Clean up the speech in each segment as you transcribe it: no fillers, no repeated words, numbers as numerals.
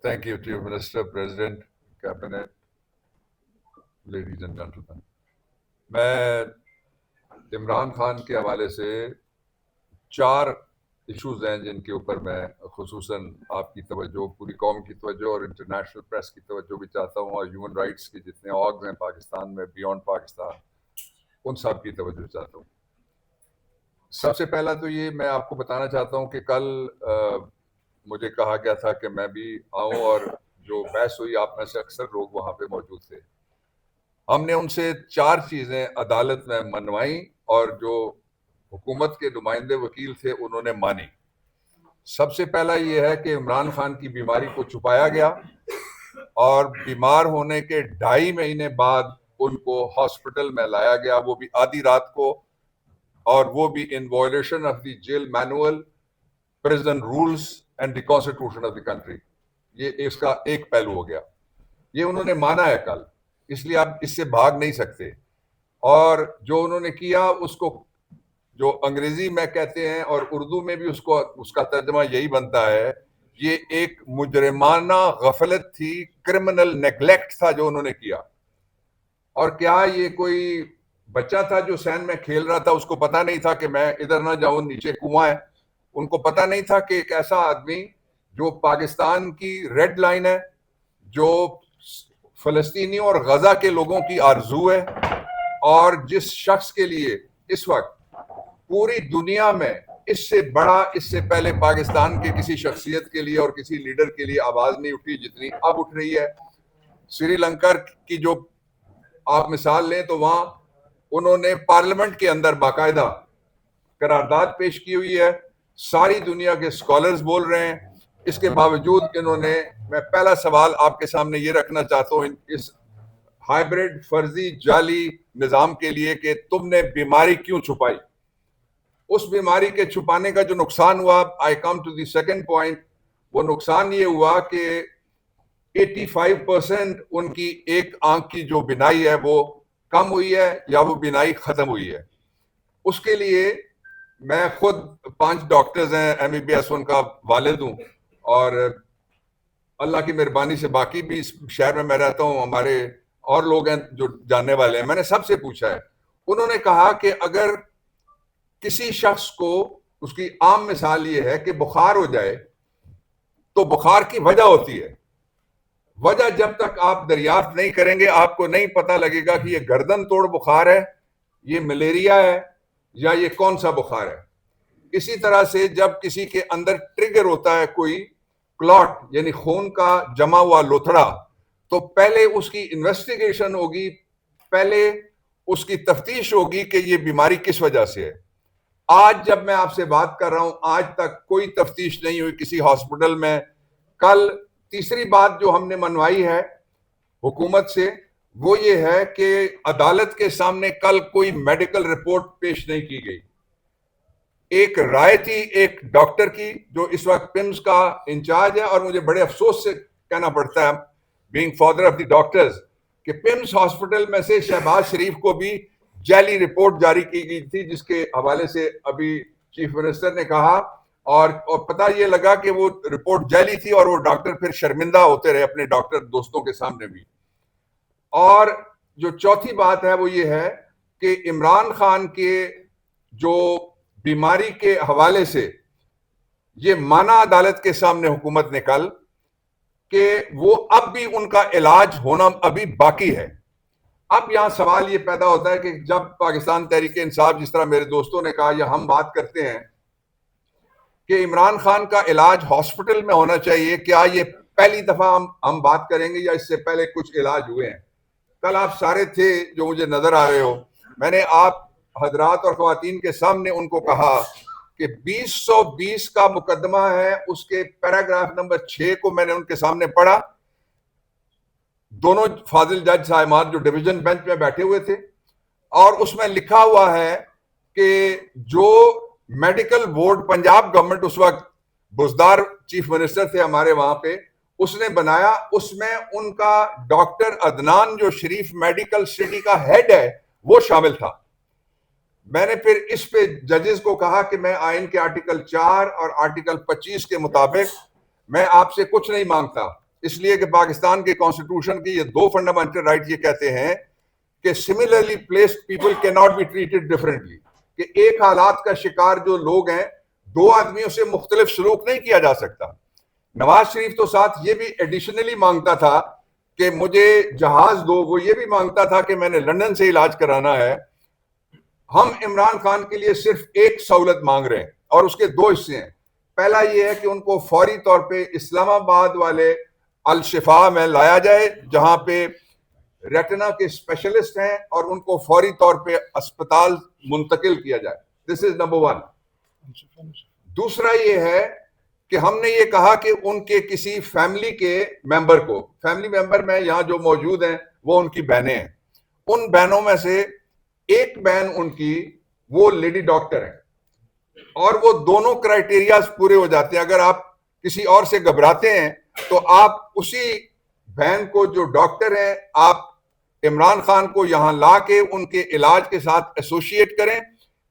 Thank you, Chief Minister, President, Cabinet, ladies and gentlemen. मैं इमरान खान के हवाले से 4 इश्यूज हैं जिनके ऊपर मैं खुसूसन आपकी तवज्जो, पूरी कौम की तवज्जो और इंटरनेशनल प्रेस की तवज्जो भी चाहता हूँ, और ह्यूमन राइट्स के जितने ऑर्ग्स हैं पाकिस्तान में, बियॉन्ड पाकिस्तान, उन सब की तवज्जो चाहता हूँ। सबसे पहला तो ये मैं आपको बताना चाहता हूँ कि कल मुझे कहा गया था कि मैं भी आऊँ, और जो बहस हुई आप में से अक्सर लोग वहाँ पे मौजूद थे। हमने उनसे 4 चीजें अदालत में मनवाई और जो हुकूमत के नुमाइंदे वकील थे उन्होंने मानी। सबसे पहला ये है कि इमरान खान की बीमारी को छुपाया गया और बीमार होने के 2.5 महीने बाद उनको हॉस्पिटल में लाया गया, वो भी आधी रात को, और वो भी in violation of the jail manual, prison rules and the constitution of the country. ये इसका एक पहलू हो गया, ये उन्होंने माना है कल, इसलिए आप इससे भाग नहीं सकते। और जो उन्होंने किया उसको, जो अंग्रेजी में कहते हैं और उर्दू में भी उसको, उसका तर्जमा यही बनता है, ये एक मुजरिमाना गफलत थी, क्रिमिनल नेग्लेक्ट था जो उन्होंने किया। और क्या ये कोई बच्चा था जो सैन में खेल रहा था, उसको पता नहीं था कि मैं इधर ना जाऊं, नीचे कुआं है? उनको पता नहीं था कि एक ऐसा आदमी जो पाकिस्तान की रेड लाइन है, जो फलस्तीनी और गजा के लोगों की आरजू है, और जिस शख्स के लिए इस वक्त पूरी दुनिया में इससे बड़ा, इससे पहले पाकिस्तान के किसी शख्सियत के लिए और किसी लीडर के लिए आवाज नहीं उठी जितनी अब उठ रही है। श्रीलंका की जो आप मिसाल लें तो वहां उन्होंने पार्लियामेंट के अंदर बाकायदा करारदाद पेश की हुई है, सारी दुनिया के स्कॉलर्स बोल रहे हैं। इसके बावजूद इन्होंने, मैं पहला सवाल आपके सामने ये रखना चाहता हूं इस हाइब्रिड फर्जी जाली निजाम के लिए कि तुमने बीमारी क्यों छुपाई। उस बीमारी के छुपाने का जो नुकसान हुआ, I come to the second point, वो नुकसान ये हुआ कि 85% उनकी एक आंख की जो बिनाई है वो कम हुई है या वो बिनाई खत्म हुई है। उसके लिए मैं खुद 5 डॉक्टर्स हैं, एमबीबीएस उनका वालिद हूं, और अल्लाह की मेहरबानी से बाकी भी इस शहर में मैं रहता हूं, हमारे और लोग हैं जो जानने वाले हैं। मैंने सबसे पूछा है, उन्होंने कहा कि अगर किसी शख्स को, उसकी आम मिसाल ये है कि बुखार हो जाए तो बुखार की वजह होती है। वजह जब तक आप दरियाफ्त नहीं करेंगे आपको नहीं पता लगेगा कि ये गर्दन तोड़ बुखार है, ये मलेरिया है, या ये कौन सा बुखार है। इसी तरह से जब किसी के अंदर ट्रिगर होता है कोई क्लॉट, यानी खून का जमा हुआ लोथड़ा, तो पहले उसकी इन्वेस्टिगेशन होगी, पहले उसकी तफ्तीश होगी कि ये बीमारी किस वजह से है। आज जब मैं आपसे बात कर रहा हूं, आज तक कोई तफ्तीश नहीं हुई किसी हॉस्पिटल में। कल तीसरी बात जो हमने मनवाई है हुकूमत से, वो ये है कि अदालत के सामने कल कोई मेडिकल रिपोर्ट पेश नहीं की गई। एक राय थी एक डॉक्टर की जो इस वक्त पिम्स का इंचार्ज है, और मुझे बड़े अफसोस से कहना पड़ता है, being father of the doctors, कि पिम्स हॉस्पिटल में से शहबाज शरीफ को भी जाली रिपोर्ट जारी की गई थी, जिसके हवाले से अभी चीफ मिनिस्टर ने कहा, और पता ये लगा कि वो रिपोर्ट जाली थी, और वो डॉक्टर फिर शर्मिंदा होते रहे अपने डॉक्टर दोस्तों के सामने भी। और जो चौथी बात है वो ये है कि इमरान खान के जो बीमारी के हवाले से ये माना अदालत के सामने हुकूमत ने कल कि वो अब भी उनका इलाज होना अभी बाकी है। अब यहां सवाल ये पैदा होता है कि जब पाकिस्तान तहरीक इंसाफ, जिस तरह मेरे दोस्तों ने कहा या हम बात करते हैं कि इमरान खान का इलाज हॉस्पिटल में होना चाहिए, क्या ये पहली दफा हम बात करेंगे या इससे पहले कुछ इलाज हुए हैं? कल आप सारे थे जो मुझे नजर आ रहे हो, मैंने आप हजरात और खवातीन के सामने उनको कहा कि 2020 का मुकदमा है, उसके पैराग्राफ नंबर 6 को मैंने उनके सामने पढ़ा, दोनों फाजिल जज साहिबान जो डिवीजन बेंच में बैठे हुए थे, और उसमें लिखा हुआ है कि जो मेडिकल बोर्ड पंजाब गवर्नमेंट उस वक्त, बुजदार चीफ मिनिस्टर थे हमारे वहां पे, उसने बनाया, उसमें उनका डॉक्टर अदनान जो शरीफ मेडिकल सिटी का हेड है वो शामिल था। मैंने फिर इस पे जजेस को कहा कि मैं आइन के आर्टिकल 4 और आर्टिकल 25 के मुताबिक मैं आपसे कुछ नहीं मांगता, इसलिए कि पाकिस्तान के कॉन्स्टिट्यूशन के ये दो फंडामेंटल राइट ये कहते हैं कि similarly placed people can not be treated differently, कि एक हालात का शिकार जो लोग हैं दो आदमियों से मुख्तलिफ सलूक नहीं किया जा सकता। नवाज शरीफ तो साथ ये भी एडिशनली मांगता था कि मुझे जहाज दो, वो ये भी मांगता था कि मैंने लंदन से इलाज कराना है। हम इमरान खान के लिए सिर्फ एक सहूलत मांग रहे हैं और उसके दो हिस्से हैं। पहला ये है कि उनको फौरी तौर पे इस्लामाबाद वाले अल शिफा में लाया जाए जहां पे रेटिना के स्पेशलिस्ट हैं और उनको फौरी तौर पे अस्पताल मुंतकिल किया जाए। This is number one. दूसरा ये है कि हमने ये कहा कि उनके किसी फैमिली के मेंबर को, फैमिली मेंबर में यहां जो मौजूद हैं वो उनकी बहनें हैं, उन बहनों में से एक बहन उनकी वो लेडी डॉक्टर है और वो दोनों क्राइटेरिया पूरे हो जाते हैं। अगर आप किसी और से घबराते हैं तो आप उसी बहन को जो डॉक्टर है आप इमरान खान को यहां ला के उनके इलाज के साथ एसोसिएट करें,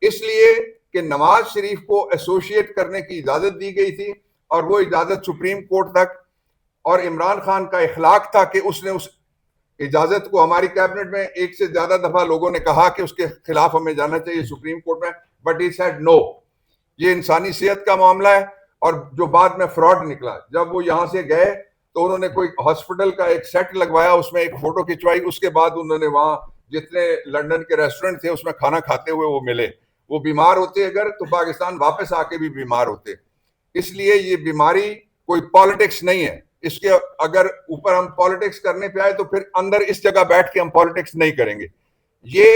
इसलिए कि नवाज शरीफ को एसोसिएट करने की इजाजत दी गई थी और वो इजाजत सुप्रीम कोर्ट तक, और इमरान खान का इखलाक था कि उसने उस इजाजत को, हमारी कैबिनेट में एक से ज्यादा दफा लोगों ने कहा कि उसके खिलाफ हमें जाना चाहिए सुप्रीम कोर्ट में, बट ही सेड नो, ये इंसानी सेहत का मामला है। और जो बाद में फ्रॉड निकला, जब वो यहां से गए तो उन्होंने कोई हॉस्पिटल का एक सेट लगवाया, उसमें एक फोटो खिंचवाई, उसके बाद उन्होंने वहां जितने लंदन के रेस्टोरेंट थे उसमें खाना खाते हुए वो मिले। वो बीमार होते अगर तो पाकिस्तान वापस आके भी बीमार होते। इसलिए ये बीमारी कोई पॉलिटिक्स नहीं है, इसके अगर ऊपर हम पॉलिटिक्स करने पे आए तो फिर अंदर इस जगह बैठ के हम पॉलिटिक्स नहीं करेंगे। ये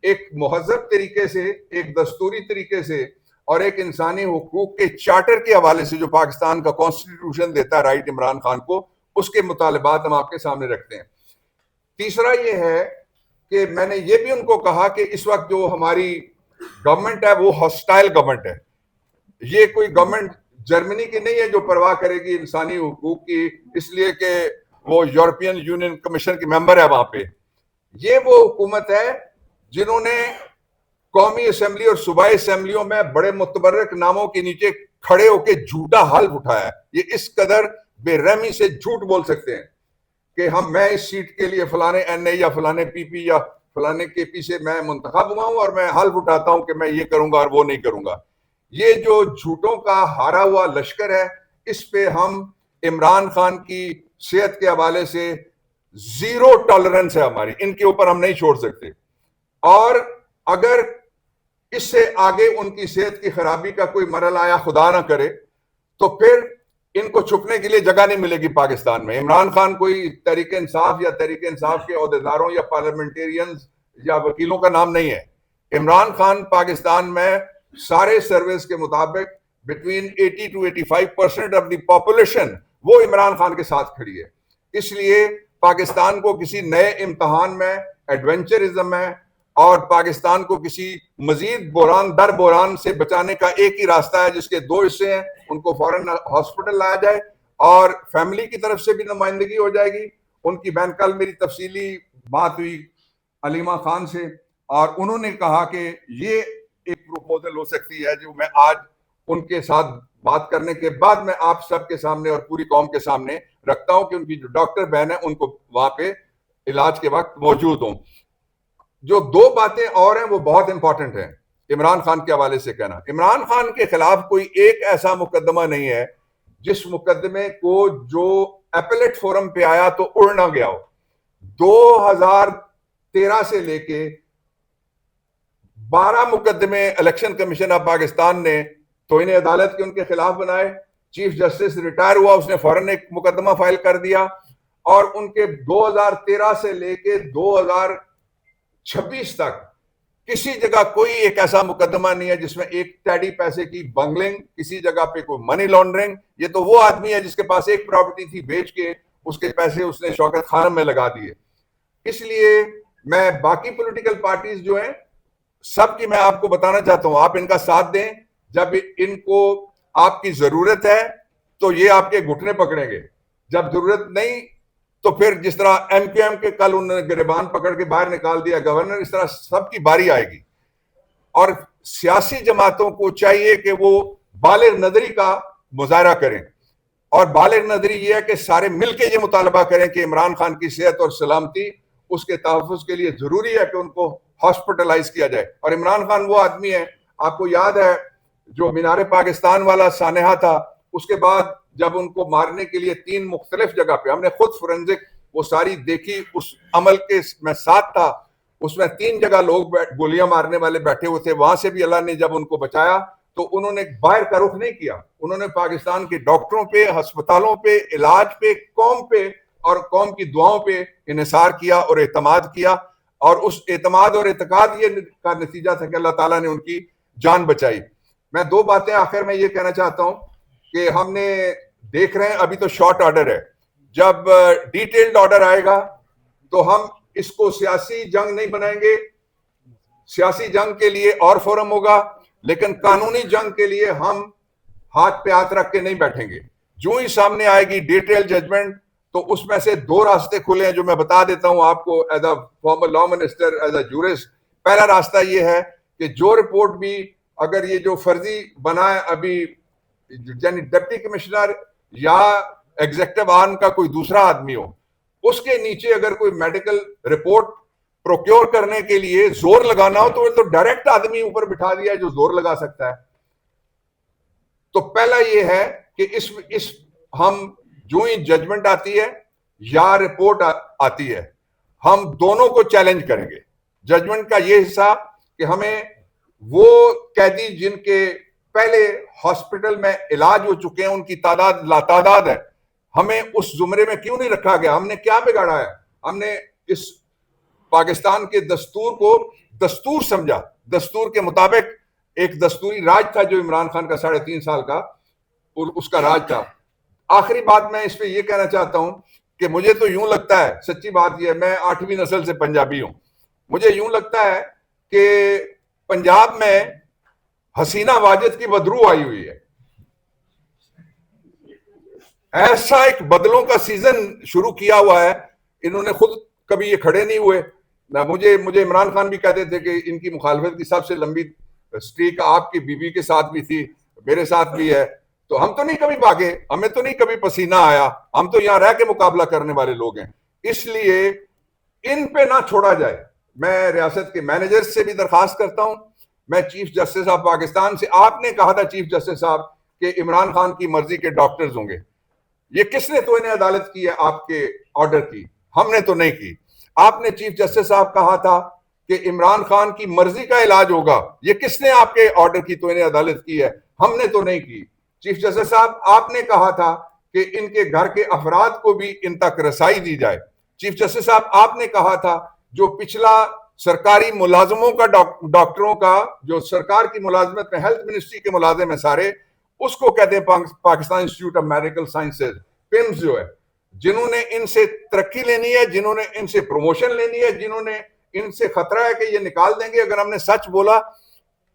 एक मुहज़्ज़ब तरीके से, एक दस्तूरी तरीके से और एक इंसानी हुकूक के चार्टर के हवाले से जो पाकिस्तान का कॉन्स्टिट्यूशन देता है राइट इमरान खान को, उसके मुतालबात हम आपके सामने रखते हैं। तीसरा ये है कि मैंने ये भी उनको कहा कि इस वक्त जो हमारी गवर्नमेंट है वो हॉस्टाइल गवर्नमेंट है। ये कोई गवर्नमेंट जर्मनी की नहीं है जो परवाह करेगी इंसानी हुकूक की, इसलिए कि वो यूरोपियन यूनियन कमीशन की मेंबर है वहां पे। ये वो हुकूमत है जिन्होंने कौमी असेंबली और सूबाई असेंबलियों में बड़े मुतबर्रक नामों के नीचे खड़े होकर झूठा हल्फ उठाया है। ये इस कदर बेरहमी से झूठ बोल सकते हैं कि मैं इस सीट के लिए फलाने एनए या फलाने पीपी या फलाने केपी से मैं मुंतखब हुआ हूं और मैं हल्फ उठाता हूं कि मैं ये करूंगा और वो नहीं करूंगा। ये जो झूठों का हारा हुआ लश्कर है, इस पे हम इमरान खान की सेहत के हवाले से जीरो टॉलरेंस है हमारी, इनके ऊपर हम नहीं छोड़ सकते। और अगर इससे आगे उनकी सेहत की खराबी का कोई मरहला आया, खुदा ना करे, तो फिर इनको छुपने के लिए जगह नहीं मिलेगी पाकिस्तान में। इमरान खान कोई तहरीक इंसाफ या तहरीक इंसाफ के अहदेदारों या पार्लियामेंटेरियंस या वकीलों का नाम नहीं है। इमरान खान पाकिस्तान में सारे सर्वेस के मुताबिक between 80 to 85% of the population वो इमरान खान के साथ खड़ी है। इसलिए पाकिस्तान को किसी नए इम्तहान में, एडवेंचरिज्म में और पाकिस्तान को किसी मजीद बोरान दर बोरान से बचाने का एक ही रास्ता है, जिसके दो हिस्से हैं। उनको फौरन हॉस्पिटल लाया जाए और फैमिली की तरफ से भी नुमाइंदगी हो जाएगी। उनकी बहन, कल मेरी तफसीली बात हुई अलीमा खान से और उन्होंने कहा कि ये एक प्रपोजल हो सकती है जो मैं आज उनके साथ बात करने के बाद मैं आप सबके सामने और पूरी कौम के सामने रखता हूं कि उनकी जो डॉक्टर बहन है उनको वहां पे इलाज के वक्त मौजूद हों। जो दो बातें और हैं वो बहुत इंपॉर्टेंट हैं इमरान खान के हवाले से कहना। इमरान खान के खिलाफ कोई एक ऐसा मुकदमा नहीं है जिस मुकदमे को जो एपेलेट फोरम पे आया तो उड़ ना गया हो। 2013 से लेके 12 मुकदमे इलेक्शन कमीशन ऑफ पाकिस्तान ने तौहीन अदालत के उनके खिलाफ बनाए। चीफ जस्टिस रिटायर हुआ, उसने फौरन एक मुकदमा फाइल कर दिया और उनके 2013 से लेके 2026 तक किसी जगह कोई एक ऐसा मुकदमा नहीं है जिसमें एक टैडी पैसे की बंगलिंग, किसी जगह पे कोई मनी लॉन्ड्रिंग। ये तो वो आदमी है जिसके पास एक प्रॉपर्टी थी, बेच के उसके पैसे उसने शौकत खानम में लगा दिए। इसलिए मैं बाकी पॉलिटिकल पार्टीज जो हैं सबकी मैं आपको बताना चाहता हूं, आप इनका साथ दें। जब इनको आपकी जरूरत है तो ये आपके घुटने पकड़ेंगे, जब जरूरत नहीं तो फिर जिस तरह एमक्यूएम के कल उन्होंने गिरबान पकड़ के बाहर निकाल दिया गवर्नर, इस तरह सबकी बारी आएगी। और सियासी जमातों को चाहिए कि वो बालिग नजरी का मुजाहरा करें। और बालिग नजरी ये है कि सारे मिलकर ये मुतालबा करें कि इमरान खान की सेहत और सलामती उसके तहफ़्फ़ुज़ के लिए जरूरी है कि उनको हॉस्पिटलाइज किया जाए। और इमरान खान वो आदमी है, आपको याद है जो मीनार पाकिस्तान वाला सानहा था, उसके बाद जब उनको मारने के लिए 3 मुख्तलिफ जगह पे, हमने खुद फोरेंसिक वो सारी देखी, उस अमल के मैं साथ था, उसमें 3 जगह लोग गोलियां मारने वाले बैठे हुए थे, वहां से भी अल्लाह ने जब उनको बचाया तो उन्होंने बाहर का रुख नहीं किया, उन्होंने पाकिस्तान के डॉक्टरों पे, अस्पतालों पे, इलाज पे, कौम पे और कौम की दुआओं पे इन्हिसार किया और एतमाद किया। और उस एतमाद और एतकाद ये का नतीजा था कि अल्लाह ताला ने उनकी जान बचाई। मैं 2 बातें आखिर में ये कहना चाहता हूं कि हमने देख रहे हैं अभी तो शॉर्ट ऑर्डर है, जब डिटेल्ड ऑर्डर आएगा तो हम इसको सियासी जंग नहीं बनाएंगे। सियासी जंग के लिए और फोरम होगा, लेकिन कानूनी जंग के लिए हम हाथ पे हाथ रख के नहीं बैठेंगे। जो ही सामने आएगी डिटेल जजमेंट तो उसमें से 2 रास्ते खुले हैं जो मैं बता देता हूं आपको as a former law minister, as a jurist. पहला रास्ता ये है कि जो रिपोर्ट भी अगर ये जो फर्जी बना है अभी, यानी डिप्टी कमिश्नर या एग्जीक्यूटिव आर्म का कोई दूसरा आदमी हो, उसके नीचे अगर कोई मेडिकल रिपोर्ट प्रोक्योर करने के लिए जोर लगाना हो तो डायरेक्ट आदमी ऊपर बिठा दिया है जो जोर लगा सकता है। तो पहला ये है कि इस हम जो ही जजमेंट आती है या रिपोर्ट आती है, हम दोनों को चैलेंज करेंगे। जजमेंट का ये हिस्सा कि हमें वो कैदी जिनके पहले हॉस्पिटल में इलाज हो चुके हैं उनकी तादाद लातादाद है, हमें उस जुमरे में क्यों नहीं रखा गया? हमने क्या बिगाड़ा है? हमने इस पाकिस्तान के दस्तूर को दस्तूर समझा, दस्तूर के मुताबिक एक दस्तूरी राज था जो इमरान खान का 3.5 साल का उसका राज था। आखिरी बात मैं इस पे ये कहना चाहता हूं कि मुझे तो यूं लगता है, सच्ची बात यह, मैं 8वीं नस्ल से पंजाबी हूं, मुझे यूं लगता है कि पंजाब में हसीना वाजिद की बदरू आई हुई है। ऐसा एक बदलों का सीजन शुरू किया हुआ है, इन्होंने खुद कभी ये खड़े नहीं हुए ना। मुझे इमरान खान भी कहते थे कि इनकी मुखालफत की सबसे लंबी स्ट्रीक आपकी बीबी के साथ भी थी, मेरे साथ भी है। तो हम तो नहीं कभी भागे, हमें तो नहीं कभी पसीना आया, हम तो यहां रह के मुकाबला करने वाले लोग हैं। इसलिए इन पे ना छोड़ा जाए। मैं रियासत के मैनेजर से भी दरखास्त करता हूं, मैं चीफ जस्टिस ऑफ पाकिस्तान से, आपने कहा था चीफ जस्टिस साहब कि इमरान खान की मर्जी के डॉक्टर्स होंगे, ये किसने तो इन्हें अदालत की है आपके ऑर्डर की? हमने तो नहीं की। आपने चीफ जस्टिस साहब कहा था कि इमरान खान की मर्जी का इलाज होगा, ये किसने आपके ऑर्डर की तो इन्हें अदालत की है? हमने तो नहीं की। चीफ जस्टिस साहब आपने कहा था कि इनके घर के अफराद को भी इन तक रसाई दी जाए। चीफ जस्टिस साहब आपने कहा था जो पिछला सरकारी मुलाजमों का डॉक्टरों का जो सरकार की मुलाजमत में हेल्थ मिनिस्ट्री के मुलाजिम है सारे, उसको कहते हैं Pakistan institute of medical sciences, PIMS जो है, जिन्होंने इनसे तरक्की लेनी है, जिन्होंने इनसे प्रमोशन लेनी है, जिन्होंने इनसे खतरा है कि ये निकाल देंगे अगर हमने सच बोला,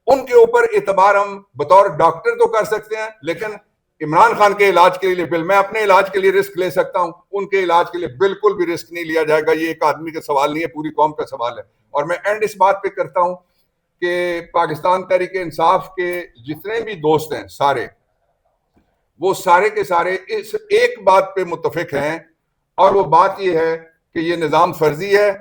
उनके ऊपर एतबार हम बतौर डॉक्टर तो कर सकते हैं, लेकिन इमरान खान के इलाज के लिए मैं अपने इलाज के लिए रिस्क ले सकता हूं, उनके इलाज के लिए बिल्कुल भी रिस्क नहीं लिया जाएगा। ये एक आदमी का सवाल नहीं है, पूरी कौम का सवाल है। और मैं एंड इस बात पे करता हूं कि पाकिस्तान तहरीक इंसाफ के जितने भी दोस्त हैं सारे, वो सारे के सारे इस एक बात पे मुत्तफिक हैं, और वो बात ये है कि ये निज़ाम फर्जी है,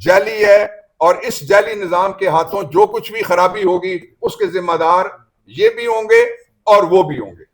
जाली है, और इस जाली निज़ाम के हाथों जो कुछ भी खराबी होगी उसके जिम्मेदार ये भी होंगे और वो भी होंगे।